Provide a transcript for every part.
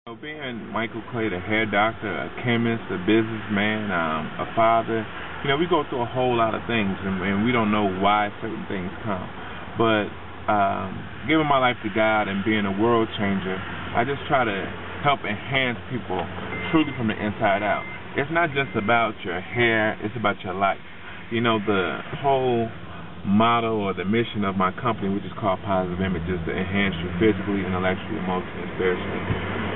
Being Mikal Clay, the hair doctor, a chemist, a businessman, a father, we go through a whole lot of things, and we don't know why certain things come. But giving my life to God and being a world changer, I just try to help enhance people truly from the inside out. It's not just about your hair, it's about your life. The whole motto or the mission of my company, which is called Positive Image, is to enhance you physically, intellectually, emotionally, and spiritually.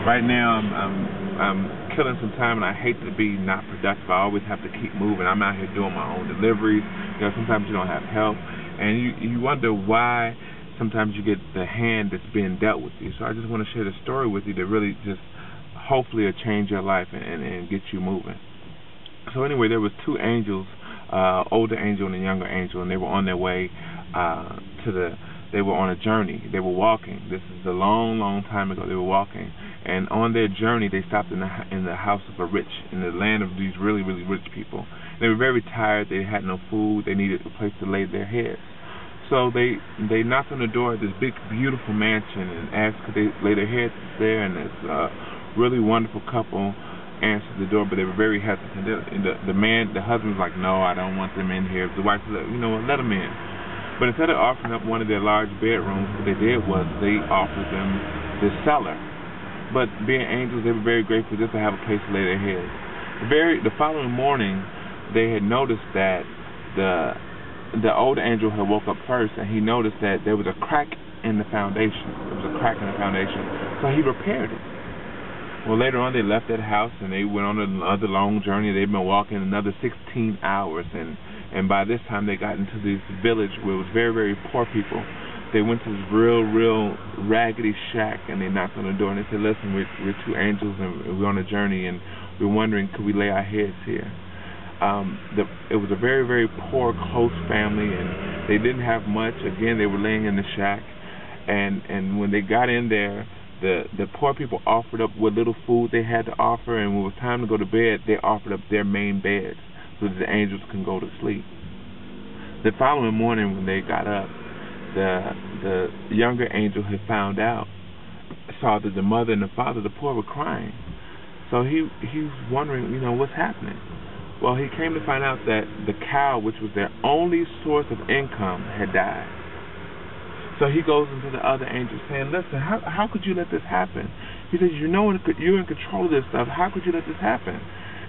Right now, I'm killing some time, and I hate to be not productive. I always have to keep moving. I'm out here doing my own deliveries. Sometimes you don't have help, and you wonder why sometimes you get the hand that's being dealt with you. So I just want to share the story with you to really just hopefully change your life and get you moving. So anyway, there was two angels, older angel and a younger angel, and they were on their way they were on a journey. They were walking. This is a long, long time ago. They were walking, and on their journey, they stopped in the house of in the land of these really, really rich people. They were very tired. They had no food. They needed a place to lay their heads. So they knocked on the door of this big, beautiful mansion and asked could they lay their heads there. And this really wonderful couple answered the door, but they were very hesitant. The husband was like, "No, I don't want them in here." The wife said, "Let them in." But instead of offering up one of their large bedrooms, what they did was they offered them the cellar. But being angels, they were very grateful just to have a place to lay their heads. The following morning, they had noticed that the older angel had woke up first, and he noticed that there was a crack in the foundation. There was a crack in the foundation, so he repaired it. Well, later on, they left that house, and they went on another long journey. They've been walking another 16 hours, and by this time, they got into this village where it was very, very poor people. They went to this real, real raggedy shack, and they knocked on the door, and they said, "Listen, we're two angels, and we're on a journey, and we're wondering, could we lay our heads here?" It was a very, very poor, close family, and they didn't have much. Again, they were laying in the shack, and when they got in there, the poor people offered up what little food they had to offer, and when it was time to go to bed, they offered up their main beds so that the angels can go to sleep. The following morning, when they got up, the younger angel had found out, saw that the mother and the father, the poor, were crying. So he was wondering, what's happening. Well, he came to find out that the cow, which was their only source of income, had died. So he goes into the other angels saying, "Listen, how could you let this happen?" He says, "You're in control of this stuff. How could you let this happen?"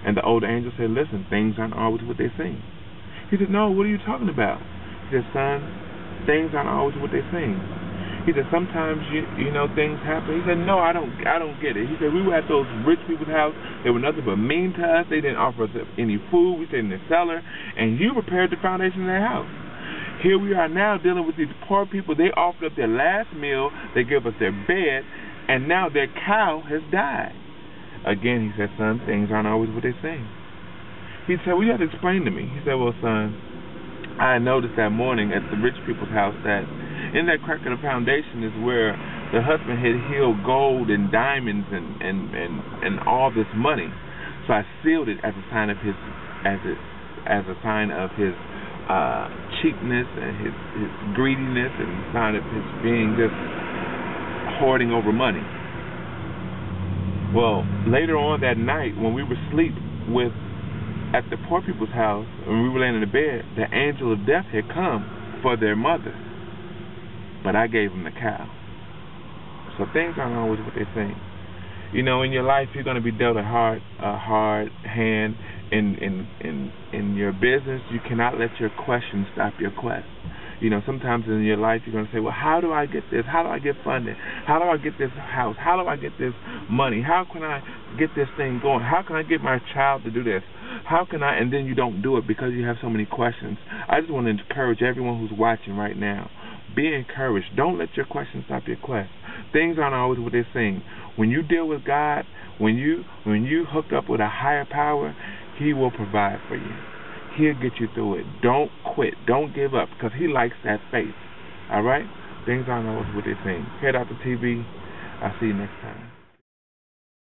And the older angel said, "Listen, things aren't always what they seem." He said, "No, what are you talking about?" He said, "Son, things aren't always what they seem." He said, "Sometimes things happen." He said, "No, I don't get it." He said, "We were at those rich people's house. They were nothing but mean to us. They didn't offer us any food. We stayed in the cellar, and you repaired the foundation of their house. Here we are now dealing with these poor people. They offered up their last meal. They gave us their bed, and now their cow has died." Again, he said, "Son, things aren't always what they seem." He said, "Well, you have to explain to me." He said, "Well, son, I noticed that morning at the rich people's house that in that crack in the foundation is where the husband had hid gold and diamonds and all this money. So I sealed it as a sign of his cheapness and his greediness, and a sign of his being just hoarding over money." Well, later on that night, when we were asleep at the poor people's house, when we were laying in the bed, the angel of death had come for their mother, but I gave them the cow. So things aren't always what they seem. In your life, you're going to be dealt a hard hand. In your business, you cannot let your questions stop your quest. Sometimes in your life, you're going to say, "Well, how do I get this? How do I get funded? How do I get this house? How do I get this money? How can I get this thing going? How can I get my child to do this? How can I?" And then you don't do it because you have so many questions. I just want to encourage everyone who's watching right now. Be encouraged. Don't let your questions stop your quest. Things aren't always what they seem. When you deal with God, when you hook up with a higher power, He will provide for you. He'll get you through it. Don't quit. Don't give up, because He likes that faith. All right? Things aren't always what they seem. Head out to TV. I'll see you next time.